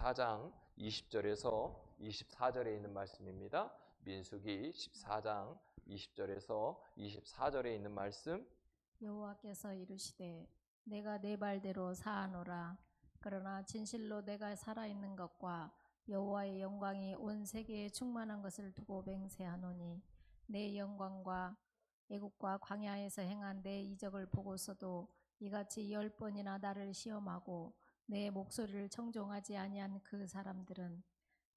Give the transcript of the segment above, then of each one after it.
14장 20절에서 24절에 있는 말씀입니다. 민수기 14장 20절에서 24절에 있는 말씀. 여호와께서 이르시되 내가 내 말대로 사하노라. 그러나 진실로 내가 살아있는 것과 여호와의 영광이 온 세계에 충만한 것을 두고 맹세하노니 내 영광과 애국과 광야에서 행한 내 이적을 보고서도 이같이 10번이나 나를 시험하고 내 목소리를 청종하지 아니한 그 사람들은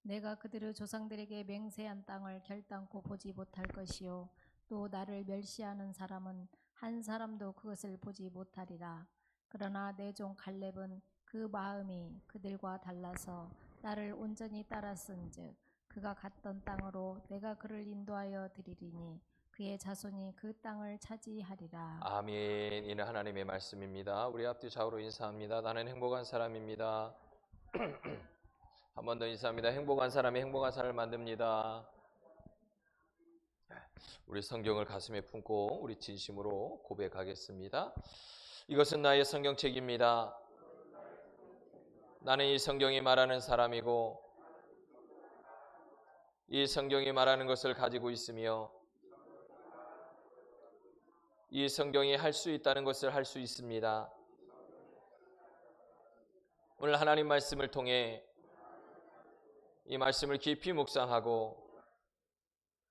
내가 그들의 조상들에게 맹세한 땅을 결단코 보지 못할 것이요 또 나를 멸시하는 사람은 한 사람도 그것을 보지 못하리라. 그러나 내 종 갈렙은 그 마음이 그들과 달라서 나를 온전히 따랐은즉 그가 갔던 땅으로 내가 그를 인도하여 드리리니 그의 자손이 그 땅을 차지하리라. 아멘. 이는 하나님의 말씀입니다. 우리 앞뒤 좌우로 인사합니다. 나는 행복한 사람입니다. 한 번 더 인사합니다. 행복한 사람이 행복한 삶을 만듭니다. 우리 성경을 가슴에 품고 우리 진심으로 고백하겠습니다. 이것은 나의 성경책입니다. 나는 이 성경이 말하는 사람이고 이 성경이 말하는 것을 가지고 있으며 이 성경이 할 수 있다는 것을 할 수 있습니다. 오늘 하나님 말씀을 통해 이 말씀을 깊이 묵상하고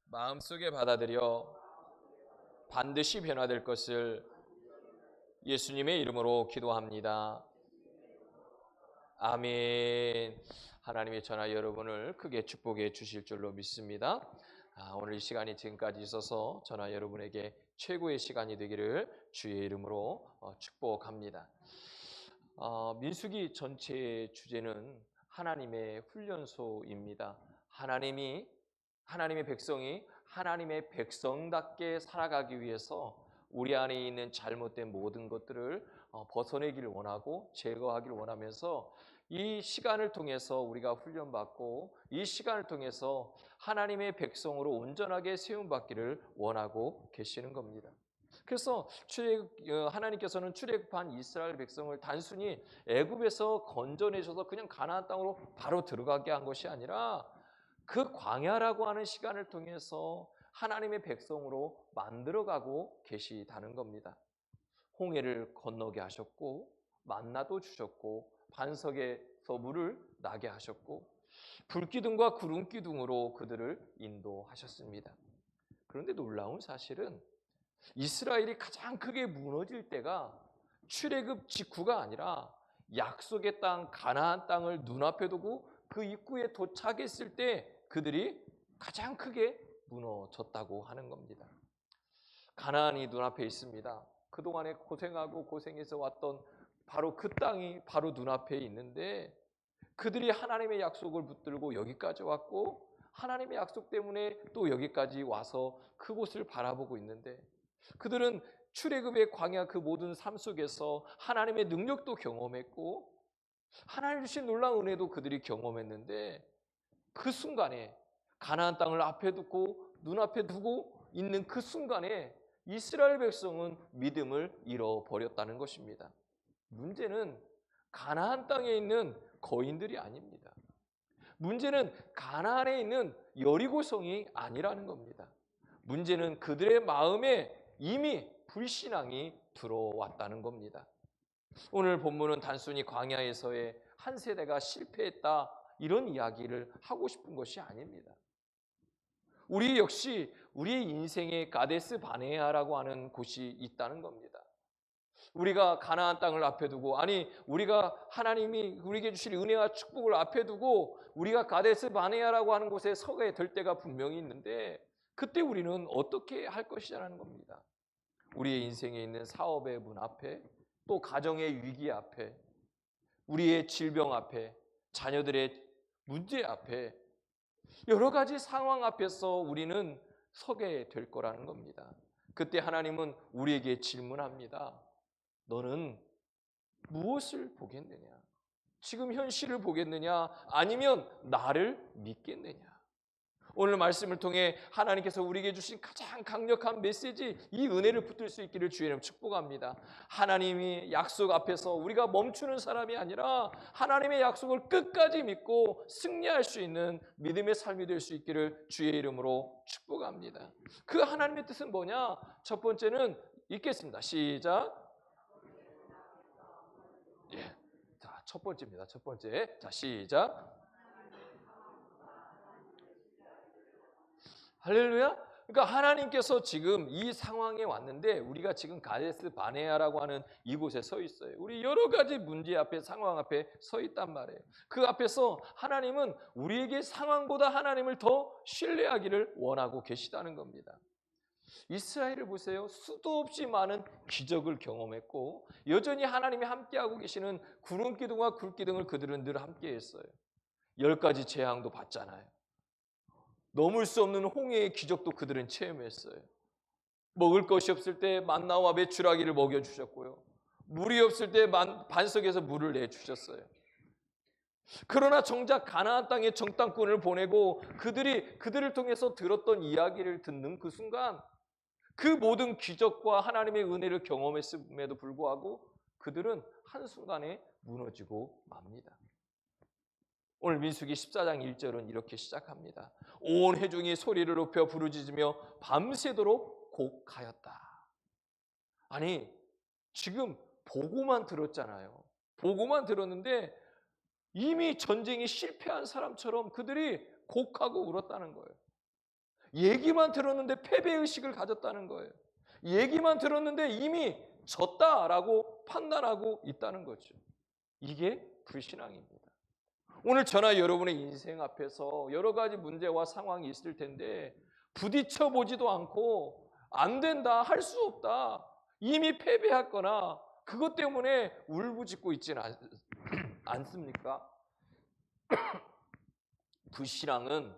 마음속에 받아들여 반드시 변화될 것을 예수님의 이름으로 기도합니다. 아멘. 하나님의 전하 여러분을 크게 축복해 주실 줄로 믿습니다. 오늘 이 시간이 지금까지 있어서 전하 여러분에게 최고의 시간이 되기를 주의 이름으로 축복합니다. 민수기 전체의 주제는 하나님의 훈련소입니다. 하나님의 백성이 하나님의 백성답게 살아가기 위해서 우리 안에 있는 잘못된 모든 것들을 벗어내기를 원하고 제거하기를 원하면서 이 시간을 통해서 우리가 훈련받고 이 시간을 통해서 하나님의 백성으로 온전하게 세움받기를 원하고 계시는 겁니다. 그래서 하나님께서는 출애굽한 이스라엘 백성을 단순히 애굽에서 건져내셔서 그냥 가나안 땅으로 바로 들어가게 한 것이 아니라 그 광야라고 하는 시간을 통해서 하나님의 백성으로 만들어가고 계시다는 겁니다. 홍해를 건너게 하셨고 만나도 주셨고 반석에서 물을 나게 하셨고 불기둥과 구름기둥으로 그들을 인도하셨습니다. 그런데 놀라운 사실은 이스라엘이 가장 크게 무너질 때가 출애굽 직후가 아니라 약속의 땅 가나안 땅을 눈앞에 두고 그 입구에 도착했을 때 그들이 가장 크게 무너졌다고 하는 겁니다. 가나안이 눈앞에 있습니다. 그동안에 고생하고 고생해서 왔던 바로 그 땅이 바로 눈앞에 있는데 그들이 하나님의 약속을 붙들고 여기까지 왔고 하나님의 약속 때문에 또 여기까지 와서 그곳을 바라보고 있는데 그들은 출애굽의 광야 그 모든 삶 속에서 하나님의 능력도 경험했고 하나님 주신 놀라운 은혜도 그들이 경험했는데 그 순간에 가나안 땅을 앞에 두고 눈앞에 두고 있는 그 순간에 이스라엘 백성은 믿음을 잃어버렸다는 것입니다. 문제는 가나안 땅에 있는 거인들이 아닙니다. 문제는 가나안에 있는 여리고성이 아니라는 겁니다. 문제는 그들의 마음에 이미 불신앙이 들어왔다는 겁니다. 오늘 본문은 단순히 광야에서의 한 세대가 실패했다 이런 이야기를 하고 싶은 것이 아닙니다. 우리 역시 우리의 인생에 가데스 바네아라고 하는 곳이 있다는 겁니다. 우리가 가나안 땅을 앞에 두고 우리가 하나님이 우리에게 주실 은혜와 축복을 앞에 두고 우리가 가데스 바네아라고 하는 곳에 서게 될 때가 분명히 있는데 그때 우리는 어떻게 할 것이라는 겁니다. 우리의 인생에 있는 사업의 문 앞에 또 가정의 위기 앞에 우리의 질병 앞에 자녀들의 문제 앞에 여러 가지 상황 앞에서 우리는 서게 될 거라는 겁니다. 그때 하나님은 우리에게 질문합니다. 너는 무엇을 보겠느냐? 지금 현실을 보겠느냐? 아니면 나를 믿겠느냐? 오늘 말씀을 통해 하나님께서 우리에게 주신 가장 강력한 메시지, 이 은혜를 붙들 수 있기를 주의 이름 축복합니다. 하나님이 약속 앞에서 우리가 멈추는 사람이 아니라 하나님의 약속을 끝까지 믿고 승리할 수 있는 믿음의 삶이 될 수 있기를 주의 이름으로 축복합니다. 그 하나님의 뜻은 뭐냐? 첫 번째는 읽겠습니다. 시작. 예. 자, 첫 번째입니다. 첫 번째. 자, 시작. 할렐루야. 그러니까 하나님께서 지금 이 상황에 왔는데 우리가 지금 가데스 바네아라고 하는 이곳에 서 있어요. 우리 여러 가지 문제 앞에, 상황 앞에 서 있단 말이에요. 그 앞에서 하나님은 우리에게 상황보다 하나님을 더 신뢰하기를 원하고 계시다는 겁니다. 이스라엘을 보세요. 수도 없이 많은 기적을 경험했고 여전히 하나님이 함께하고 계시는 구름 기둥과 불 기둥을 그들은 늘 함께했어요. 10가지 재앙도 받잖아요. 넘을 수 없는 홍해의 기적도 그들은 체험했어요. 먹을 것이 없을 때 만나와 메추라기를 먹여주셨고요. 물이 없을 때 반석에서 물을 내주셨어요. 그러나 정작 가나안 땅에 정탐꾼을 보내고 그들을 통해서 들었던 이야기를 듣는 그 순간 그 모든 기적과 하나님의 은혜를 경험했음에도 불구하고 그들은 한순간에 무너지고 맙니다. 오늘 민수기 14장 1절은 이렇게 시작합니다. 온 회중이 소리를 높여 부르짖으며 밤새도록 곡하였다. 아니, 지금 보고만 들었잖아요. 보고만 들었는데 이미 전쟁이 실패한 사람처럼 그들이 곡하고 울었다는 거예요. 얘기만 들었는데 패배의식을 가졌다는 거예요. 얘기만 들었는데 이미 졌다라고 판단하고 있다는 거죠. 이게 불신앙입니다. 오늘 저나 여러분의 인생 앞에서 여러 가지 문제와 상황이 있을 텐데 부딪혀 보지도 않고 안 된다, 할 수 없다, 이미 패배했거나 그것 때문에 울부짖고 있지는 않습니까? 불신앙은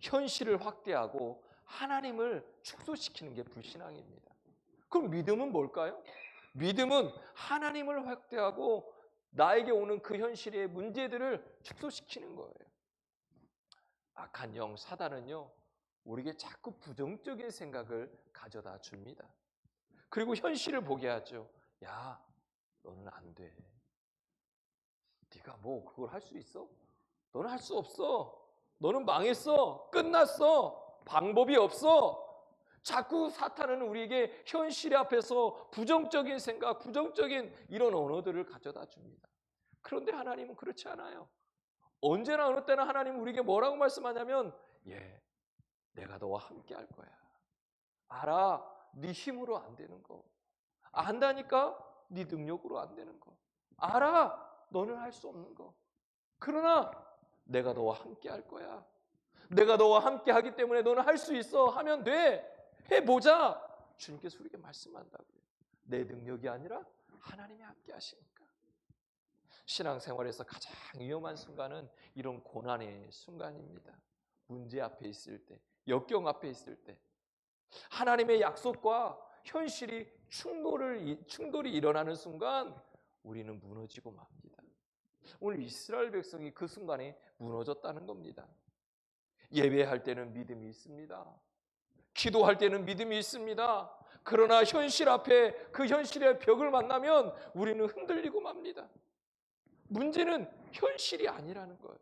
현실을 확대하고 하나님을 축소시키는 게 불신앙입니다. 그럼 믿음은 뭘까요? 믿음은 하나님을 확대하고 나에게 오는 그 현실의 문제들을 축소시키는 거예요. 악한 영 사단은요, 우리에게 자꾸 부정적인 생각을 가져다 줍니다. 그리고 현실을 보게 하죠. 야, 너는 안 돼. 네가 뭐 그걸 할 수 있어? 너는 할 수 없어. 너는 망했어. 끝났어. 방법이 없어. 자꾸 사탄은 우리에게 현실 앞에서 부정적인 생각, 부정적인 이런 언어들을 가져다 줍니다. 그런데 하나님은 그렇지 않아요. 언제나 어느 때나 하나님은 우리에게 뭐라고 말씀하냐면, 예, 내가 너와 함께 할 거야. 알아, 네 힘으로 안 되는 거. 안다니까 네 능력으로 안 되는 거. 알아, 너는 할 수 없는 거. 그러나 내가 너와 함께 할 거야. 내가 너와 함께 하기 때문에 너는 할 수 있어. 하면 돼. 해보자. 주님께서 우리에게 말씀한다고요. 내 능력이 아니라 하나님이 함께 하시니까. 신앙생활에서 가장 위험한 순간은 이런 고난의 순간입니다. 문제 앞에 있을 때, 역경 앞에 있을 때, 하나님의 약속과 현실이 충돌이 일어나는 순간 우리는 무너지고 맙니다. 오늘 이스라엘 백성이 그 순간에 무너졌다는 겁니다. 예배할 때는 믿음이 있습니다. 기도할 때는 믿음이 있습니다. 그러나 현실 앞에 그 현실의 벽을 만나면 우리는 흔들리고 맙니다. 문제는 현실이 아니라는 거예요.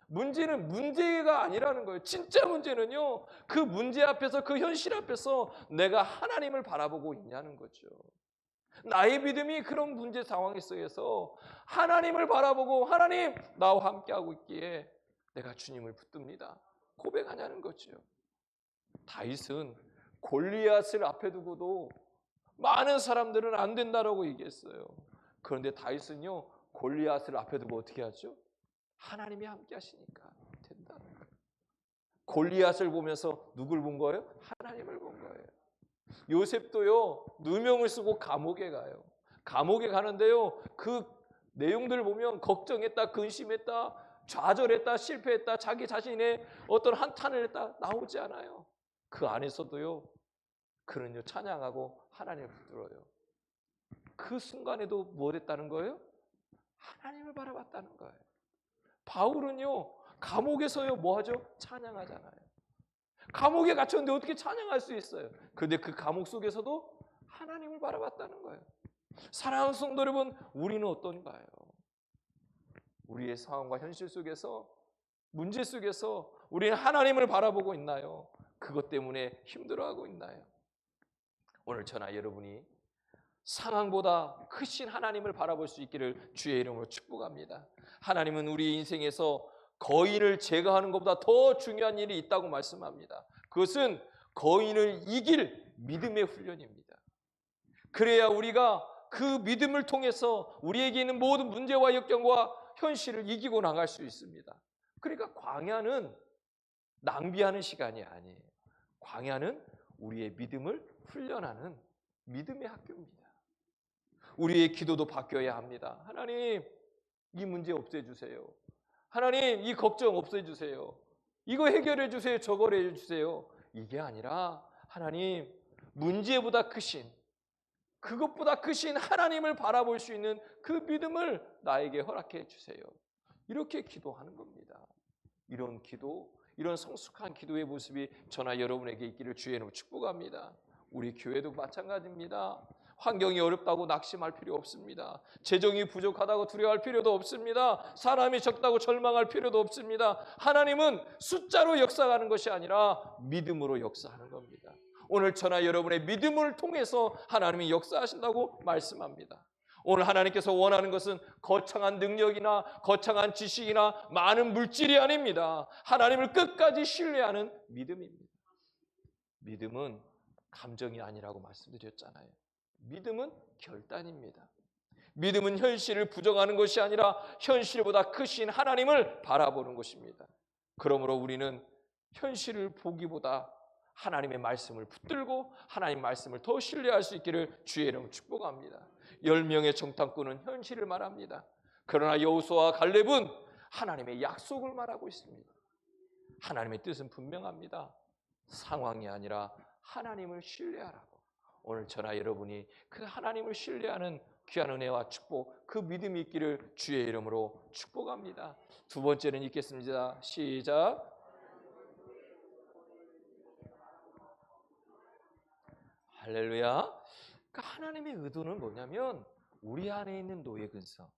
문제는 문제가 아니라는 거예요. 진짜 문제는요, 그 문제 앞에서, 그 현실 앞에서 내가 하나님을 바라보고 있냐는 거죠. 나의 믿음이 그런 문제 상황에 속에서 하나님을 바라보고 하나님 나와 함께하고 있기에 내가 주님을 붙듭니다 고백하냐는 거죠. 다윗은 골리앗을 앞에 두고도 많은 사람들은 안 된다라고 얘기했어요. 그런데 다윗은요, 골리앗을 앞에 두고 어떻게 하죠? 하나님이 함께 하시니까 된다는 거예요. 골리앗을 보면서 누굴 본 거예요? 하나님을 본 거예요. 요셉도요, 누명을 쓰고 감옥에 가요. 감옥에 가는데요, 그 내용들을 보면 걱정했다, 근심했다, 좌절했다, 실패했다, 자기 자신의 어떤 한탄을 했다 나오지 않아요. 그 안에서도요, 그는요 찬양하고 하나님을 붙들어요. 그 순간에도 뭘 했다는 거예요? 하나님을 바라봤다는 거예요. 바울은요, 감옥에서요 뭐하죠? 찬양하잖아요. 감옥에 갇혔는데 어떻게 찬양할 수 있어요? 그런데 그 감옥 속에서도 하나님을 바라봤다는 거예요. 사랑하는 성도 여러분, 우리는 어떤가요? 우리의 상황과 현실 속에서, 문제 속에서 우리는 하나님을 바라보고 있나요? 그것 때문에 힘들어하고 있나요? 오늘 저나 여러분이 상황보다 크신 하나님을 바라볼 수 있기를 주의 이름으로 축복합니다. 하나님은 우리 인생에서 거인을 제거하는 것보다 더 중요한 일이 있다고 말씀합니다. 그것은 거인을 이길 믿음의 훈련입니다. 그래야 우리가 그 믿음을 통해서 우리에게 있는 모든 문제와 역경과 현실을 이기고 나갈 수 있습니다. 그러니까 광야는 낭비하는 시간이 아니에요. 광야는 우리의 믿음을 훈련하는 믿음의 학교입니다. 우리의 기도도 바뀌어야 합니다. 하나님, 이 문제 없애주세요. 하나님, 이 걱정 없애주세요. 이거 해결해 주세요. 저거 해주세요. 이게 아니라 하나님, 문제보다 크신, 그것보다 크신 하나님을 바라볼 수 있는 그 믿음을 나에게 허락해 주세요. 이렇게 기도하는 겁니다. 이런 기도, 이런 성숙한 기도의 모습이 저나 여러분에게 있기를 주의 이름으로 축복합니다. 우리 교회도 마찬가지입니다. 환경이 어렵다고 낙심할 필요 없습니다. 재정이 부족하다고 두려워할 필요도 없습니다. 사람이 적다고 절망할 필요도 없습니다. 하나님은 숫자로 역사하는 것이 아니라 믿음으로 역사하는 겁니다. 오늘 저나 여러분의 믿음을 통해서 하나님이 역사하신다고 말씀합니다. 오늘 하나님께서 원하는 것은 거창한 능력이나 거창한 지식이나 많은 물질이 아닙니다. 하나님을 끝까지 신뢰하는 믿음입니다. 믿음은 감정이 아니라고 말씀드렸잖아요. 믿음은 결단입니다. 믿음은 현실을 부정하는 것이 아니라 현실보다 크신 하나님을 바라보는 것입니다. 그러므로 우리는 현실을 보기보다 하나님의 말씀을 붙들고 하나님 말씀을 더 신뢰할 수 있기를 주의 이름으로 축복합니다. 10명의 정탐꾼은 현실을 말합니다. 그러나 여호수아와 갈렙은 하나님의 약속을 말하고 있습니다. 하나님의 뜻은 분명합니다. 상황이 아니라 하나님을 신뢰하라고. 오늘 저나 여러분이 그 하나님을 신뢰하는 귀한 은혜와 축복, 그 믿음이 있기를 주의 이름으로 축복합니다. 두 번째는 읽겠습니다. 시작. 할렐루야. 그러니까 하나님의 의도는 뭐냐면 우리 안에 있는 노예 근성,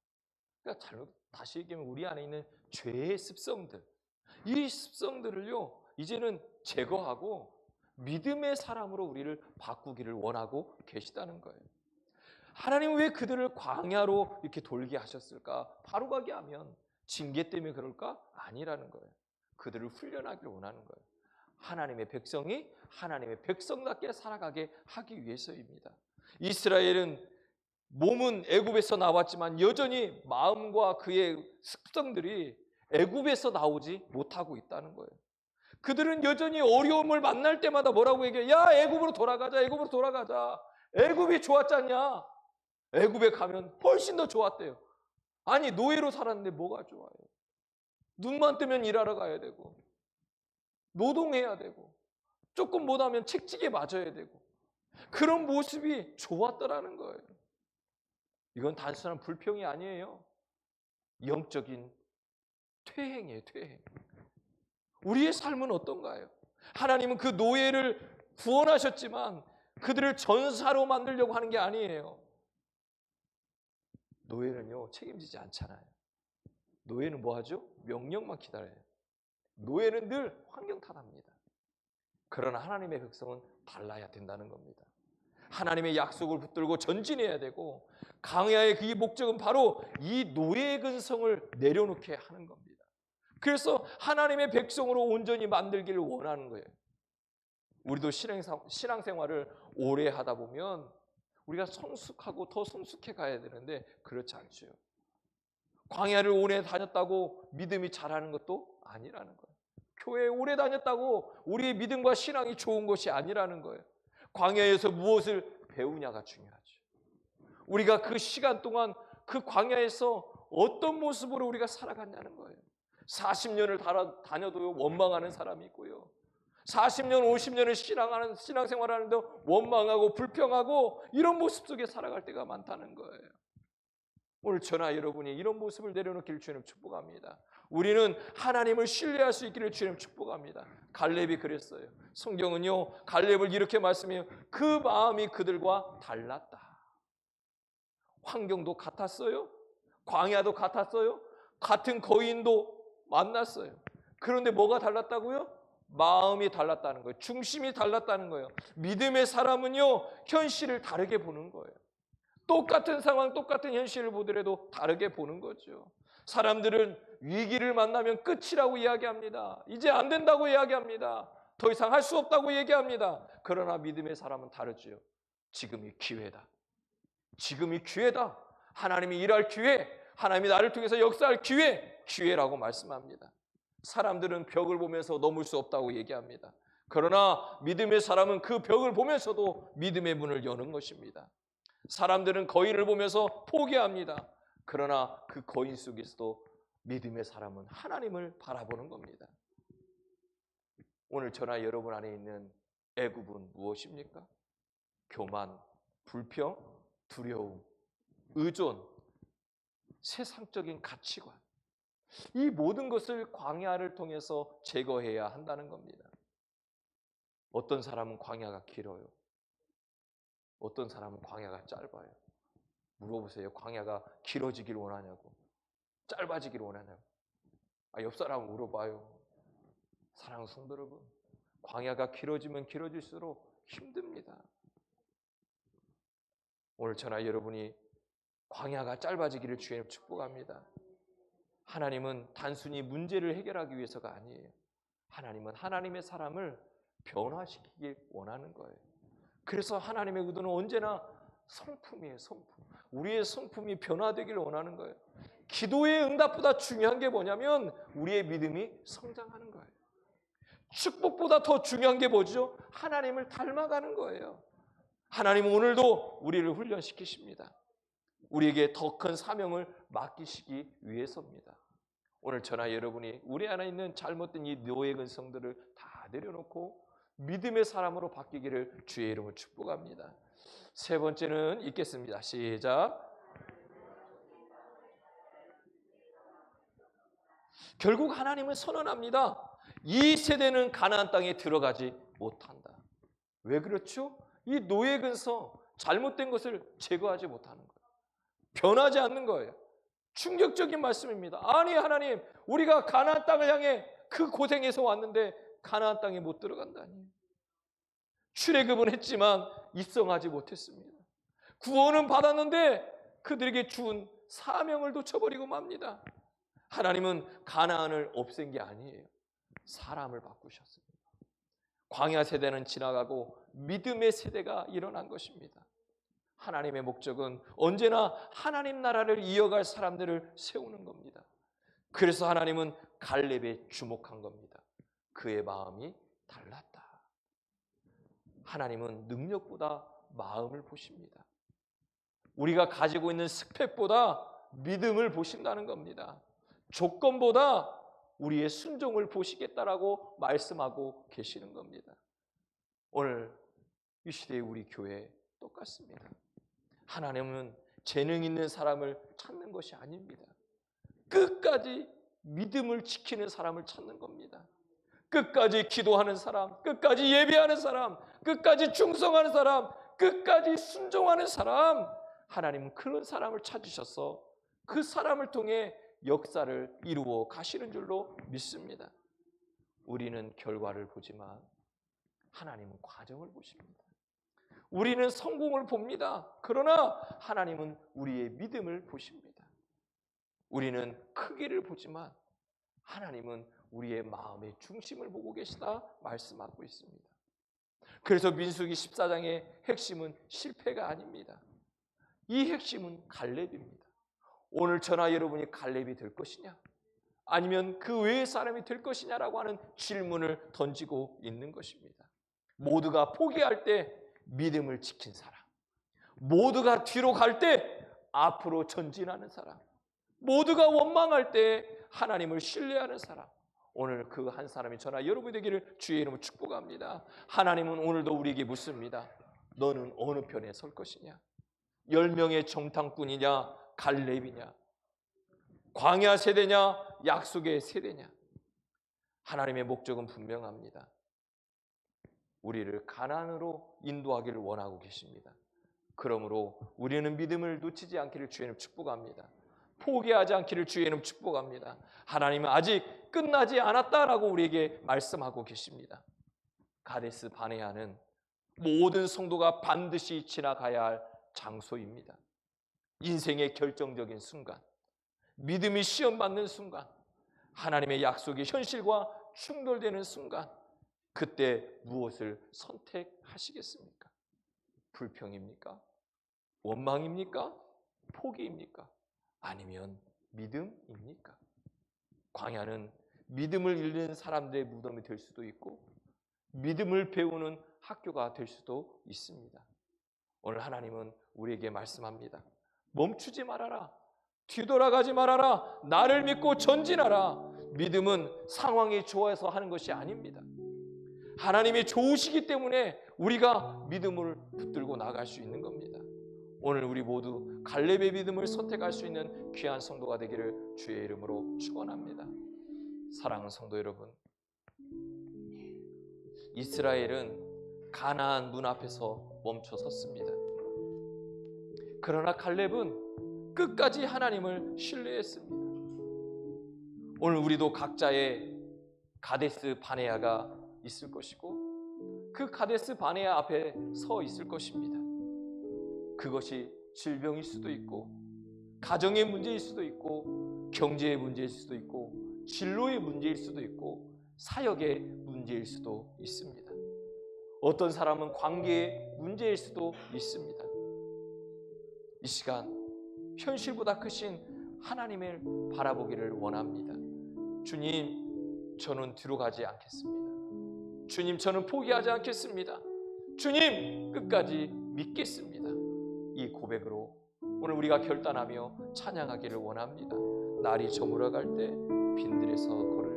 그러니까 다시 얘기하면 우리 안에 있는 죄의 습성들, 이 습성들을요 이제는 제거하고 믿음의 사람으로 우리를 바꾸기를 원하고 계시다는 거예요. 하나님은 왜 그들을 광야로 이렇게 돌게 하셨을까? 바로 가게 하면 징계 때문에 그럴까? 아니라는 거예요. 그들을 훈련하기를 원하는 거예요. 하나님의 백성이 하나님의 백성답게 살아가게 하기 위해서입니다. 이스라엘은 몸은 애굽에서 나왔지만 여전히 마음과 그의 습성들이 애굽에서 나오지 못하고 있다는 거예요. 그들은 여전히 어려움을 만날 때마다 뭐라고 얘기해요? 야, 애굽으로 돌아가자, 애굽으로 돌아가자. 애굽이 좋았지 않냐? 애굽에 가면 훨씬 더 좋았대요. 아니, 노예로 살았는데 뭐가 좋아요? 눈만 뜨면 일하러 가야 되고 노동해야 되고 조금 못하면 책찍에 맞아야 되고 그런 모습이 좋았더라는 거예요. 이건 단순한 불평이 아니에요. 영적인 퇴행이에요, 퇴행. 우리의 삶은 어떤가요? 하나님은 그 노예를 구원하셨지만 그들을 전사로 만들려고 하는 게 아니에요. 노예는요, 책임지지 않잖아요. 노예는 뭐 하죠? 명령만 기다려요. 노예는 늘 환경 탓합니다. 그러나 하나님의 백성은 달라야 된다는 겁니다. 하나님의 약속을 붙들고 전진해야 되고 광야의 그 목적은 바로 이 노예의 근성을 내려놓게 하는 겁니다. 그래서 하나님의 백성으로 온전히 만들기를 원하는 거예요. 우리도 신앙생활을 오래 하다 보면 우리가 성숙하고 더 성숙해 가야 되는데 그렇지 않죠. 광야를 오래 다녔다고 믿음이 자라는 것도 아니라는 거예요. 교회에 오래 다녔다고 우리의 믿음과 신앙이 좋은 것이 아니라는 거예요. 광야에서 무엇을 배우냐가 중요하죠. 우리가 그 시간 동안 그 광야에서 어떤 모습으로 우리가 살아갔냐는 거예요. 40년을 다녀도 원망하는 사람이 있고요. 40년, 50년을 신앙생활하는데 원망하고 불평하고 이런 모습 속에 살아갈 때가 많다는 거예요. 오늘 저나 여러분이 이런 모습을 내려놓기를 주님 축복합니다. 우리는 하나님을 신뢰할 수 있기를 주님 축복합니다. 갈렙이 그랬어요. 성경은요, 갈렙을 이렇게 말씀해요. 그 마음이 그들과 달랐다. 환경도 같았어요. 광야도 같았어요. 같은 거인도 만났어요. 그런데 뭐가 달랐다고요? 마음이 달랐다는 거예요. 중심이 달랐다는 거예요. 믿음의 사람은요, 현실을 다르게 보는 거예요. 똑같은 상황, 똑같은 현실을 보더라도 다르게 보는 거죠. 사람들은 위기를 만나면 끝이라고 이야기합니다. 이제 안 된다고 이야기합니다. 더 이상 할 수 없다고 얘기합니다. 그러나 믿음의 사람은 다르죠. 지금이 기회다. 지금이 기회다. 하나님이 일할 기회, 하나님이 나를 통해서 역사할 기회라고 말씀합니다. 사람들은 벽을 보면서 넘을 수 없다고 얘기합니다. 그러나 믿음의 사람은 그 벽을 보면서도 믿음의 문을 여는 것입니다. 사람들은 거인을 보면서 포기합니다. 그러나 그 거인 속에서도 믿음의 사람은 하나님을 바라보는 겁니다. 오늘 저나 여러분 안에 있는 애굽은 무엇입니까? 교만, 불평, 두려움, 의존, 세상적인 가치관, 이 모든 것을 광야를 통해서 제거해야 한다는 겁니다. 어떤 사람은 광야가 길어요. 어떤 사람은 광야가 짧아요. 물어보세요. 광야가 길어지길 원하냐고, 짧아지길 원하냐고. 옆 사람 물어봐요. 사랑하는 성도 여러분, 광야가 길어지면 길어질수록 힘듭니다. 오늘 저나 여러분이 광야가 짧아지기를 주님 축복합니다. 하나님은 단순히 문제를 해결하기 위해서가 아니에요. 하나님은 하나님의 사람을 변화시키길 원하는 거예요. 그래서 하나님의 의도는 언제나 성품이에요. 성품. 우리의 성품이 변화되기를 원하는 거예요. 기도의 응답보다 중요한 게 뭐냐면 우리의 믿음이 성장하는 거예요. 축복보다 더 중요한 게 뭐죠? 하나님을 닮아가는 거예요. 하나님은 오늘도 우리를 훈련시키십니다. 우리에게 더 큰 사명을 맡기시기 위해서입니다. 오늘 저나 여러분이 우리 안에 있는 잘못된 이 노예 근성들을 다 내려놓고 믿음의 사람으로 바뀌기를 주의 이름으로 축복합니다. 세 번째는 읽겠습니다. 시작. 결국 하나님은 선언합니다. 이 세대는 가나안 땅에 들어가지 못한다. 왜 그렇죠? 이 노예 근성, 잘못된 것을 제거하지 못하는 거예요. 변하지 않는 거예요. 충격적인 말씀입니다. 아니 하나님, 우리가 가나안 땅을 향해 그 고생해서 왔는데 가나안 땅에 못 들어간다니. 출애굽은 했지만 입성하지 못했습니다. 구원은 받았는데 그들에게 준 사명을 놓쳐버리고 맙니다. 하나님은 가나안을 없앤 게 아니에요. 사람을 바꾸셨습니다. 광야 세대는 지나가고 믿음의 세대가 일어난 것입니다. 하나님의 목적은 언제나 하나님 나라를 이어갈 사람들을 세우는 겁니다. 그래서 하나님은 갈렙에 주목한 겁니다. 그의 마음이 달랐다. 하나님은 능력보다 마음을 보십니다. 우리가 가지고 있는 스펙보다 믿음을 보신다는 겁니다. 조건보다 우리의 순종을 보시겠다라고 말씀하고 계시는 겁니다. 오늘 이 시대의 우리 교회 똑같습니다. 하나님은 재능 있는 사람을 찾는 것이 아닙니다. 끝까지 믿음을 지키는 사람을 찾는 겁니다. 끝까지 기도하는 사람, 끝까지 예배하는 사람, 끝까지 충성하는 사람, 끝까지 순종하는 사람, 하나님은 그런 사람을 찾으셔서 그 사람을 통해 역사를 이루어 가시는 줄로 믿습니다. 우리는 결과를 보지만 하나님은 과정을 보십니다. 우리는 성공을 봅니다. 그러나 하나님은 우리의 믿음을 보십니다. 우리는 크기를 보지만 하나님은 우리의 마음의 중심을 보고 계시다 말씀하고 있습니다. 그래서 민수기 14장의 핵심은 실패가 아닙니다. 이 핵심은 갈렙입니다. 오늘 저나 여러분이 갈렙이 될 것이냐, 아니면 그 외의 사람이 될 것이냐라고 하는 질문을 던지고 있는 것입니다. 모두가 포기할 때 믿음을 지킨 사람, 모두가 뒤로 갈 때 앞으로 전진하는 사람, 모두가 원망할 때 하나님을 신뢰하는 사람, 오늘 그 한 사람이 저나 여러분이 되기를 주의 이름으로 축복합니다. 하나님은 오늘도 우리에게 묻습니다. 너는 어느 편에 설 것이냐? 10명의 정탐꾼이냐, 갈렙이냐? 광야 세대냐, 약속의 세대냐? 하나님의 목적은 분명합니다. 우리를 가나안으로 인도하기를 원하고 계십니다. 그러므로 우리는 믿음을 놓치지 않기를 주의 이름 축복합니다. 포기하지 않기를 주의 이름 축복합니다. 하나님은 아직 끝나지 않았다라고 우리에게 말씀하고 계십니다. 가데스 바네아는 모든 성도가 반드시 지나가야 할 장소입니다. 인생의 결정적인 순간, 믿음이 시험받는 순간, 하나님의 약속이 현실과 충돌되는 순간, 그때 무엇을 선택하시겠습니까? 불평입니까? 원망입니까? 포기입니까? 아니면 믿음입니까? 광야는 믿음을 잃는 사람들의 무덤이 될 수도 있고 믿음을 배우는 학교가 될 수도 있습니다. 오늘 하나님은 우리에게 말씀합니다. 멈추지 말아라. 뒤돌아가지 말아라. 나를 믿고 전진하라. 믿음은 상황이 좋아서 하는 것이 아닙니다. 하나님이 좋으시기 때문에 우리가 믿음을 붙들고 나갈 수 있는 겁니다. 오늘 우리 모두 갈렙의 믿음을 선택할 수 있는 귀한 성도가 되기를 주의 이름으로 축원합니다. 사랑하는 성도 여러분, 이스라엘은 가나안 문 앞에서 멈춰 섰습니다. 그러나 갈렙은 끝까지 하나님을 신뢰했습니다. 오늘 우리도 각자의 가데스 바네아가 있을 것이고 그 가데스 바네아 앞에 서 있을 것입니다. 그것이 질병일 수도 있고 가정의 문제일 수도 있고 경제의 문제일 수도 있고 진로의 문제일 수도 있고 사역의 문제일 수도 있습니다. 어떤 사람은 관계의 문제일 수도 있습니다. 이 시간 현실보다 크신 하나님을 바라보기를 원합니다. 주님, 저는 뒤로 가지 않겠습니다. 주님, 저는 포기하지 않겠습니다. 주님, 끝까지 믿겠습니다. 이 고백으로 오늘 우리가 결단하며 찬양하기를 원합니다. 날이 저물어갈 때 빈들에서 걸을